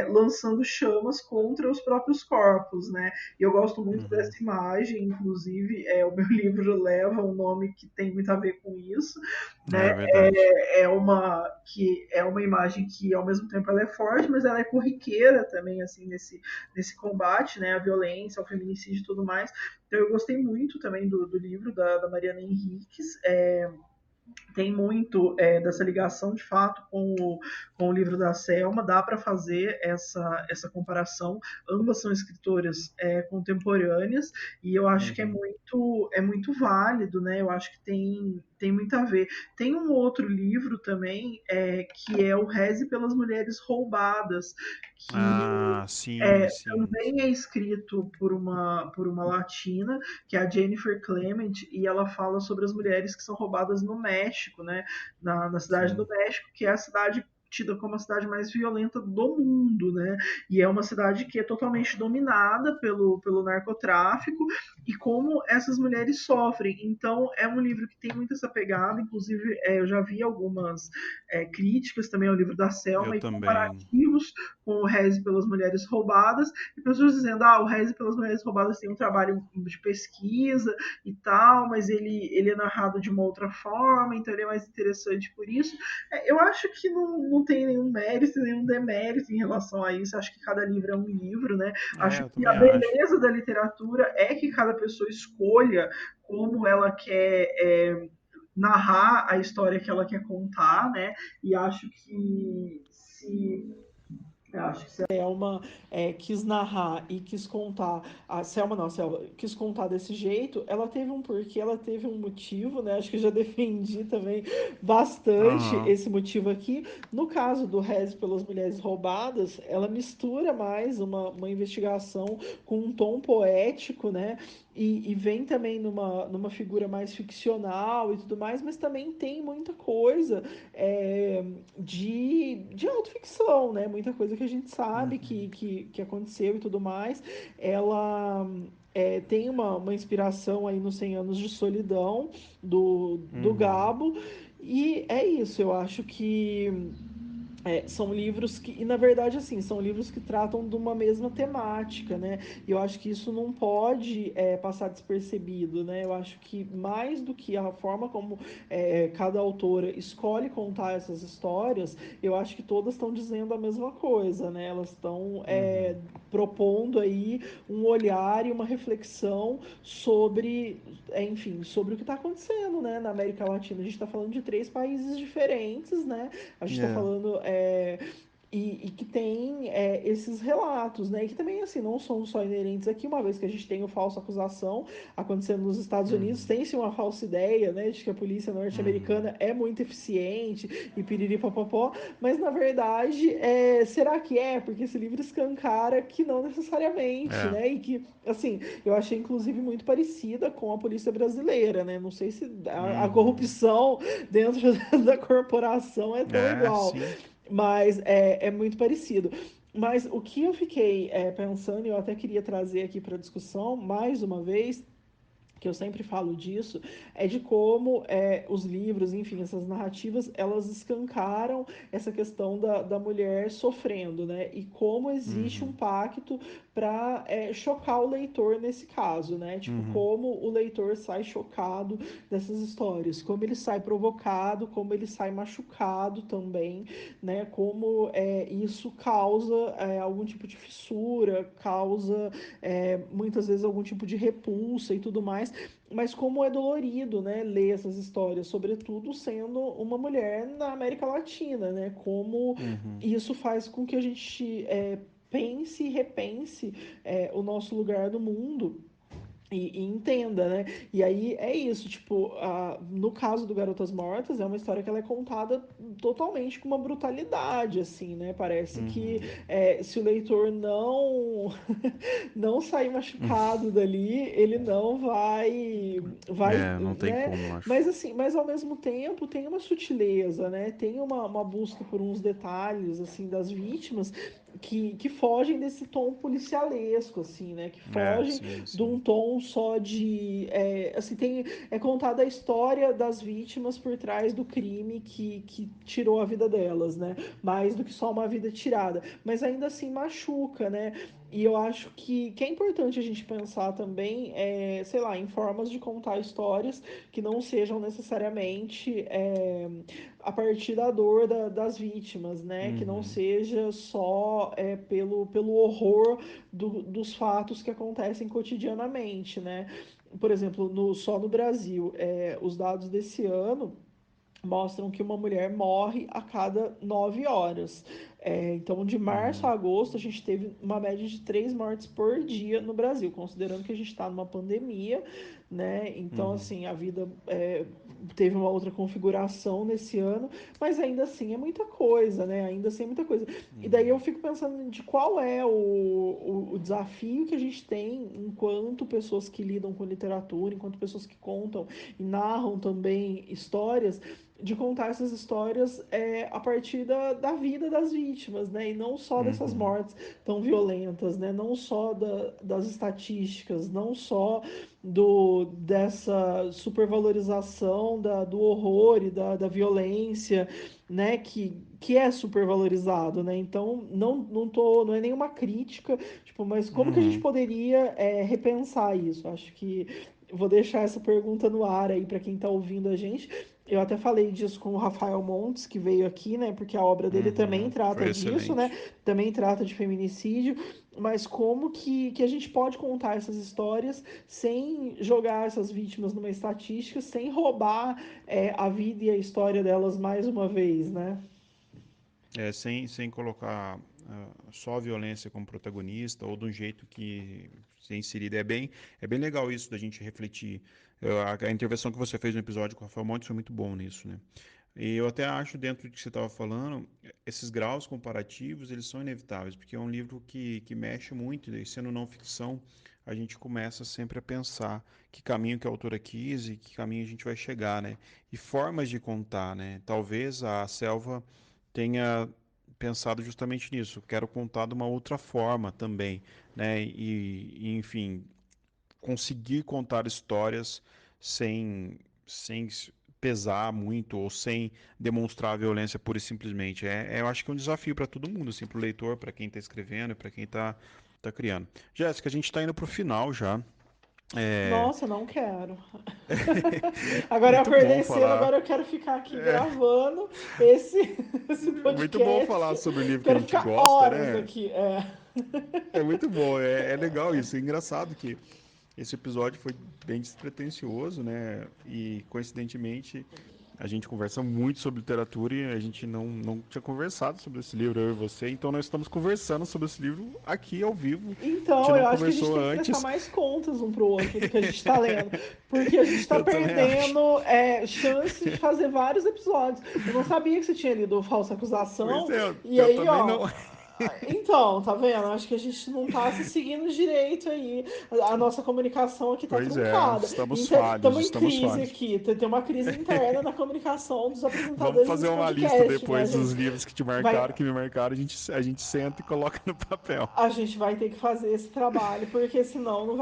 lançando chamas contra os próprios corpos, né? E eu gosto muito uhum. dessa imagem, inclusive, o meu livro leva um nome que tem muito a ver com isso, né? É verdade. É uma imagem que ao mesmo tempo ela é forte, mas ela é corriqueira também assim nesse combate, né? A violência, ao feminicídio e tudo mais. Então eu gostei muito também do livro da Mariana Henriques. Tem muito dessa ligação de fato com o livro da Selma, dá para fazer essa comparação. Ambas são escritoras contemporâneas e eu acho que Uhum. é muito válido, né? Eu acho que tem muito a ver. Tem um outro livro também que é o Reze pelas Mulheres Roubadas, que Ah, sim, sim, também é sim. escrito por uma latina, que é a Jennifer Clement, e ela fala sobre as mulheres que são roubadas no México, né? Na cidade do Sim. México, que é a cidade tida como a cidade mais violenta do mundo, né? E é uma cidade que é totalmente dominada pelo narcotráfico e como essas mulheres sofrem. Então, é um livro que tem muito essa pegada, inclusive eu já vi algumas críticas também ao livro da Eu Selma e também. comparativos com o Reze pelas Mulheres Roubadas, e pessoas dizendo, o Reze pelas Mulheres Roubadas tem um trabalho de pesquisa e tal, mas ele é narrado de uma outra forma, então ele é mais interessante por isso. Eu acho que não tem nenhum mérito, nenhum demérito em relação a isso. Acho que cada livro é um livro, né? É, Acho eu que a também acho. beleza da literatura é que cada pessoa escolha como ela quer narrar a história que ela quer contar, né? E acho que se a Selma quis narrar e quis contar, a Selma não, a Selma quis contar desse jeito, ela teve um porquê, ela teve um motivo, né? Acho que eu já defendi também bastante Aham. esse motivo aqui. No caso do Reze pelas Mulheres Roubadas, ela mistura mais uma investigação com um tom poético, né? E vem também numa figura mais ficcional e tudo mais, mas também tem muita coisa de autoficção, né? Muita coisa que a gente sabe Uhum. que aconteceu e tudo mais. Ela tem uma inspiração aí nos 100 Anos de Solidão do Uhum. Gabo. E é isso, eu acho que são livros que, e na verdade, assim, são livros que tratam de uma mesma temática, né? E eu acho que isso não pode passar despercebido, né? Eu acho que mais do que a forma como cada autora escolhe contar essas histórias, eu acho que todas estão dizendo a mesma coisa, né? Elas estão Uhum. propondo aí um olhar e uma reflexão sobre, enfim, sobre o que está acontecendo, né? Na América Latina. A gente está falando de 3 países diferentes, né? A gente está É. falando e que tem esses relatos, né? E que também, assim, não são só inerentes aqui, uma vez que a gente tem o falsa acusação acontecendo nos Estados Unidos, Uhum. tem-se uma falsa ideia, né, de que a polícia Uhum. norte-americana é muito eficiente e piriri papapó, mas na verdade, será que é? Porque esse livro escancara que não necessariamente, É. né? E que, assim, eu achei inclusive muito parecida com a polícia brasileira, né? Não sei se a Uhum. corrupção dentro da corporação é tão É, igual, sim. mas é muito parecido. Mas o que eu fiquei pensando, e eu até queria trazer aqui para discussão, mais uma vez, que eu sempre falo disso, é de como os livros, enfim, essas narrativas, elas escancaram essa questão da mulher sofrendo, né? E como existe um Uhum. pacto para chocar o leitor nesse caso, né? Tipo, Uhum. como o leitor sai chocado dessas histórias, como ele sai provocado, como ele sai machucado também, né? Como isso causa algum tipo de fissura, causa muitas vezes algum tipo de repulsa e tudo mais, mas como é dolorido, né, ler essas histórias, sobretudo sendo uma mulher na América Latina, né, como Uhum. isso faz com que a gente pense e repense o nosso lugar no mundo e entenda, né? E aí é isso, tipo, no caso do Garotas Mortas, é uma história que ela é contada totalmente com uma brutalidade, assim, né? Parece que Uhum. se o leitor não sair machucado dali, ele não vai, É, não tem né? como, acho. Mas assim, mas ao mesmo tempo tem uma sutileza, né? Tem uma busca por uns detalhes, assim, das vítimas que fogem desse tom policialesco, assim, né? Que É, fogem sim, de um sim. tom só de. Assim, é contada a história das vítimas por trás do crime que tirou a vida delas, né? Mais do que só uma vida tirada. Mas ainda assim machuca, né? E eu acho que é importante a gente pensar também, sei lá, em formas de contar histórias que não sejam necessariamente a partir da dor das vítimas, né? Que não Uhum. seja só pelo horror dos fatos que acontecem cotidianamente, né? Por exemplo, só no Brasil, os dados desse ano mostram que uma mulher morre a cada 9 horas. Então, de março a Uhum. agosto, a gente teve uma média de 3 mortes por dia no Brasil, considerando que a gente está numa pandemia, né? Então, Uhum. assim, a vida teve uma outra configuração nesse ano, mas ainda assim é muita coisa, né? Ainda assim é muita coisa. E daí eu Uhum. fico pensando de qual é o desafio que a gente tem enquanto pessoas que lidam com literatura, enquanto pessoas que contam e narram também histórias, de contar essas histórias a partir da vida das vítimas, né? E não só dessas Uhum. mortes tão violentas, né? Não só das estatísticas, não só dessa supervalorização do horror e da violência, né? Que é supervalorizado, né? Então, não é nenhuma crítica, tipo, mas como que a gente Uhum. poderia repensar isso? Acho que vou deixar essa pergunta no ar aí para quem está ouvindo a gente, Eu até falei disso com o Rafael Montes, que veio aqui, né? Porque a obra dele também Uhum, trata foi disso, né? excelente. Também trata de feminicídio. Mas como que a gente pode contar essas histórias sem jogar essas vítimas numa estatística, sem roubar a vida e a história delas mais uma vez, né? Sem colocar só a violência como protagonista ou de um jeito que ser inserida. É bem legal isso da gente refletir. A intervenção que você fez no episódio com o Rafael Montes foi muito bom nisso, né? E eu até acho, dentro do que você estava falando, esses graus comparativos, eles são inevitáveis, porque é um livro que mexe muito, e sendo não ficção, a gente começa sempre a pensar que caminho que a autora quis e que caminho a gente vai chegar, né? E formas de contar, né? Talvez a Selva tenha pensado justamente nisso. Quero contar de uma outra forma também, né? Enfim, conseguir contar histórias sem pesar muito ou sem demonstrar a violência pura e simplesmente. Eu acho que é um desafio para todo mundo, assim, para o leitor, para quem está escrevendo, para quem tá criando. Jéssica, a gente está indo para o final já. É Nossa, não quero. Agora eu muito bom acordei cedo, falar. agora eu quero ficar aqui gravando esse, esse Muito bom falar podcast. sobre o livro que a Quero gente ficar gosta, horas né? aqui. É muito bom, é legal isso. É engraçado que esse episódio foi bem despretensioso, né? E coincidentemente a gente conversa muito sobre literatura e a gente não tinha conversado sobre esse livro, eu e você. Então nós estamos conversando sobre esse livro aqui ao vivo. A gente Então, não eu acho que a gente conversou tem que prestar antes. mais contas um pro outro do que a gente tá lendo. Porque a gente tá Eu também acho. perdendo chance de fazer vários episódios. Eu não sabia que você tinha lido Falsa Pois Acusação. é, E eu aí, também ó. não. Então, tá vendo? Acho que a gente não tá se seguindo direito aí. A nossa comunicação aqui tá Pois é, truncada. estamos falhos, Estamos em estamos crise falhos. aqui. Tem uma crise interna na comunicação dos Vamos apresentadores fazer desse uma lista podcast, né, depois dos gente? livros que te Vai, marcaram, que me marcaram, a gente senta e coloca no papel. a gente vai ter que fazer esse trabalho, porque senão não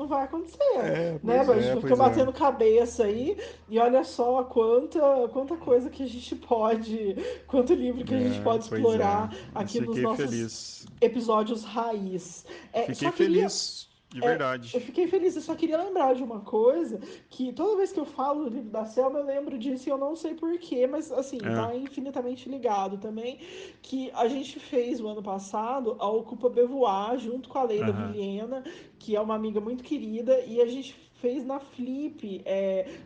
vai acontecer, né? A gente fica Pois é. batendo cabeça aí e olha só quanta coisa que a gente pode, quanto livro que a gente pode Pois é. explorar Mas aqui nos fiquei nossos feliz. episódios raiz. Fiquei Só queria feliz, de eu verdade. fiquei feliz, eu só queria lembrar de uma coisa, que toda vez que eu falo do livro da Selma, eu lembro disso e eu não sei porquê, mas assim, É, tá infinitamente ligado também, que a gente fez o ano passado a Ocupa Beauvoir, junto com a Leila aham. Vilhena, que é uma amiga muito querida, e a gente fez na Flip,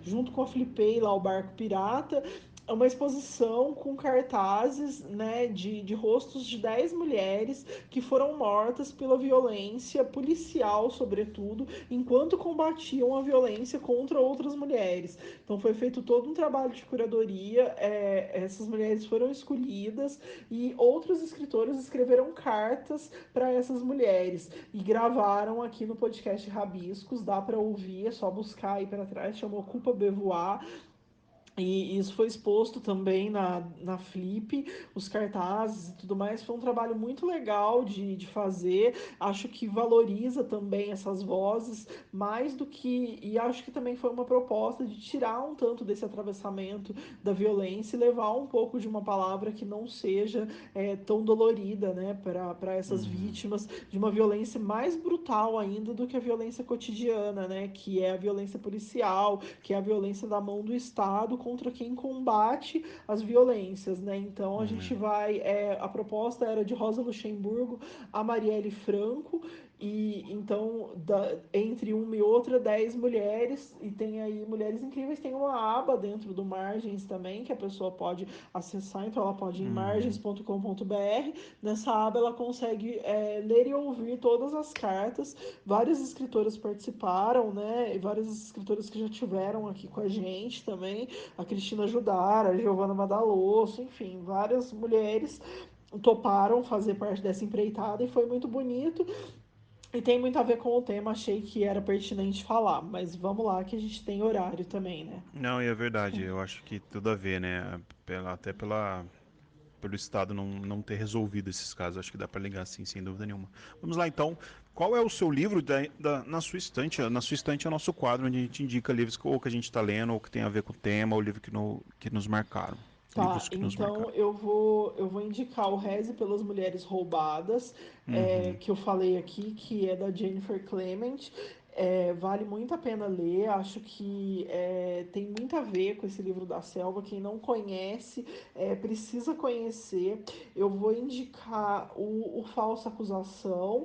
junto com a Flipei, lá o Barco Pirata, uma exposição com cartazes, né, de rostos de 10 mulheres que foram mortas pela violência policial, sobretudo, enquanto combatiam a violência contra outras mulheres. Então foi feito todo um trabalho de curadoria, essas mulheres foram escolhidas e outros escritores escreveram cartas para essas mulheres e gravaram aqui no podcast Rabiscos, dá para ouvir, é só buscar aí para trás, chamou Culpa Beauvoir, e isso foi exposto também na Flip, os cartazes e tudo mais. Foi um trabalho muito legal de fazer. Acho que valoriza também essas vozes, mais do que. E acho que também foi uma proposta de tirar um tanto desse atravessamento da violência e levar um pouco de uma palavra que não seja tão dolorida, né, para essas Uhum. vítimas de uma violência mais brutal ainda do que a violência cotidiana, né, que é a violência policial, que é a violência da mão do Estado contra quem combate as violências, né? Então a gente É. vai. A proposta era de Rosa Luxemburgo a Marielle Franco, e então entre uma e outra, 10 mulheres, e tem aí mulheres incríveis, tem uma aba dentro do Margens também, que a pessoa pode acessar, então ela pode ir em Uhum. margens.com.br. Nessa aba ela consegue ler e ouvir todas as cartas. Várias escritoras participaram, né? E várias escritoras que já tiveram aqui com a gente também. A Cristina Judara, a Giovanna Madalosso, enfim, várias mulheres toparam fazer parte dessa empreitada e foi muito bonito. E tem muito a ver com o tema, achei que era pertinente falar, mas vamos lá que a gente tem horário também, né? Não, e é verdade, eu acho que tudo a ver, né? Pelo Estado não ter resolvido esses casos, acho que dá para ligar assim, sem dúvida nenhuma. Vamos lá então. Qual é o seu livro na sua estante? Na sua estante é o nosso quadro onde a gente indica livros ou que a gente está lendo, ou que tem a ver com o tema, ou livro que nos marcaram. Tá, Livros que nos então marcaram. eu vou indicar o Reze pelas Mulheres Roubadas, Uhum. que eu falei aqui, que é da Jennifer Clement. Vale muito a pena ler, acho que tem muito a ver com esse livro da selva. Quem não conhece, precisa conhecer. Eu vou indicar o Falsa Acusação,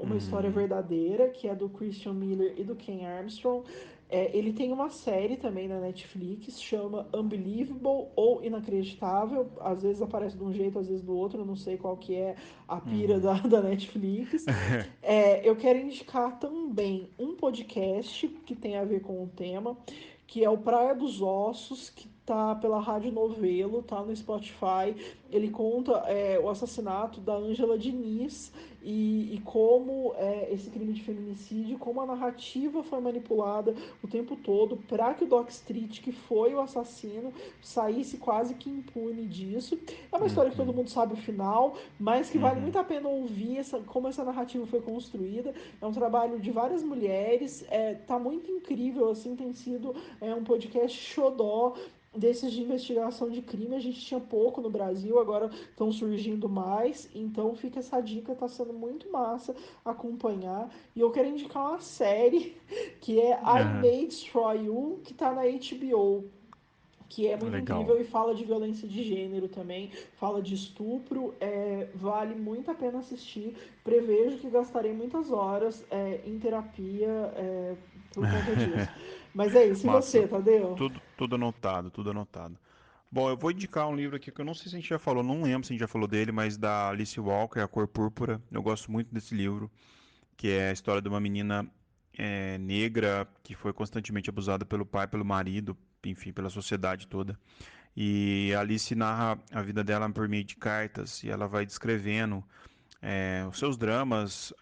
uma história Uhum, verdadeira, que é do Christian Miller e do Ken Armstrong. Ele tem uma série também na Netflix, chama Unbelievable ou Inacreditável. Às vezes aparece de um jeito, às vezes do outro, eu não sei qual que é a pira uhum. da Netflix. Eu quero indicar também um podcast que tem a ver com o tema, que é o Praia dos Ossos, que tá pela Rádio Novelo, tá no Spotify. Ele conta o assassinato da Ângela Diniz e como esse crime de feminicídio, como a narrativa foi manipulada o tempo todo para que o Doc Street, que foi o assassino, saísse quase que impune disso. É uma história que todo Uhum, mundo sabe o final, mas que vale muito uhum, a pena ouvir como essa narrativa foi construída. É um trabalho de várias mulheres, tá muito incrível, assim, tem sido um podcast xodó desses de investigação de crime. A gente tinha pouco no Brasil, agora estão surgindo mais, então fica essa dica, tá sendo muito massa acompanhar. E eu quero indicar uma série que é I aham. May Destroy You, que tá na HBO, que é muito Legal. incrível e fala de violência de gênero também, fala de estupro, vale muito a pena assistir. Prevejo que gastarei muitas horas em terapia por conta disso. Mas é isso, e você, Massa. Tadeu? Tudo anotado, tudo anotado. Bom, eu vou indicar um livro aqui que eu não sei se a gente já falou, não lembro se a gente já falou dele, mas da Alice Walker, A Cor Púrpura. Eu gosto muito desse livro, que é a história de uma menina negra que foi constantemente abusada pelo pai, pelo marido, enfim, pela sociedade toda. E a Alice narra a vida dela por meio de cartas e ela vai descrevendo os seus dramas,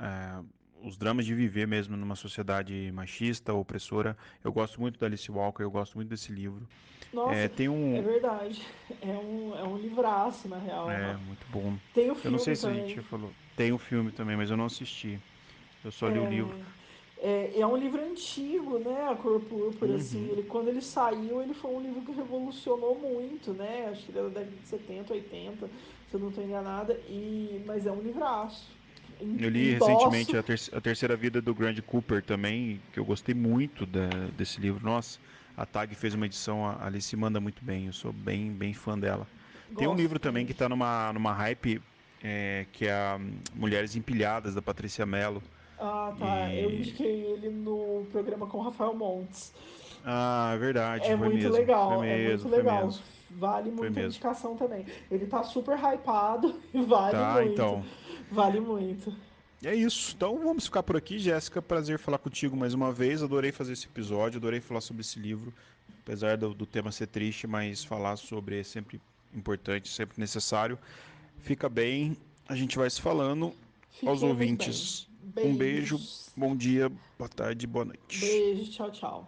os dramas de viver mesmo numa sociedade machista, opressora. Eu gosto muito da Alice Walker, eu gosto muito desse livro. Nossa, Tem é um. verdade. É um livraço, na real. É muito bom. Tem o Eu não sei filme se a gente também. já falou. Tem um filme também, mas eu não assisti. Eu só li o livro. É um livro antigo, né? A Cor Púrpura, assim. Uhum. Quando ele saiu, ele foi um livro que revolucionou muito, né? Acho que ele é da década de 70, 80, se eu não estou enganada. Mas é um livraço. Eu li recentemente Endosso. a Terceira Vida do Grande Cooper também, que eu gostei muito desse livro. Nossa, a Tag fez uma edição, a Alice manda muito bem, eu sou bem fã dela. Tem um Gosto livro também também. que está numa hype, que é a Mulheres Empilhadas, da Patrícia Mello. Ah, tá. Eu E. indiquei ele no programa com o Rafael Montes. Ah, é verdade, É muito legal, é muito foi legal. mesmo, Vale foi muito a mesmo. indicação também. Ele tá super hypado e vale Tá, muito. então. Vale muito. É isso. Então vamos ficar por aqui, Jéssica. Prazer falar contigo mais uma vez. Adorei fazer esse episódio, adorei falar sobre esse livro. Apesar do tema ser triste, mas falar sobre é sempre importante, sempre necessário. Fica bem, a gente vai se falando. Aos Fiquemos bem. ouvintes, um beijo, Beijos. bom dia, boa tarde, boa noite. Beijo, tchau, tchau.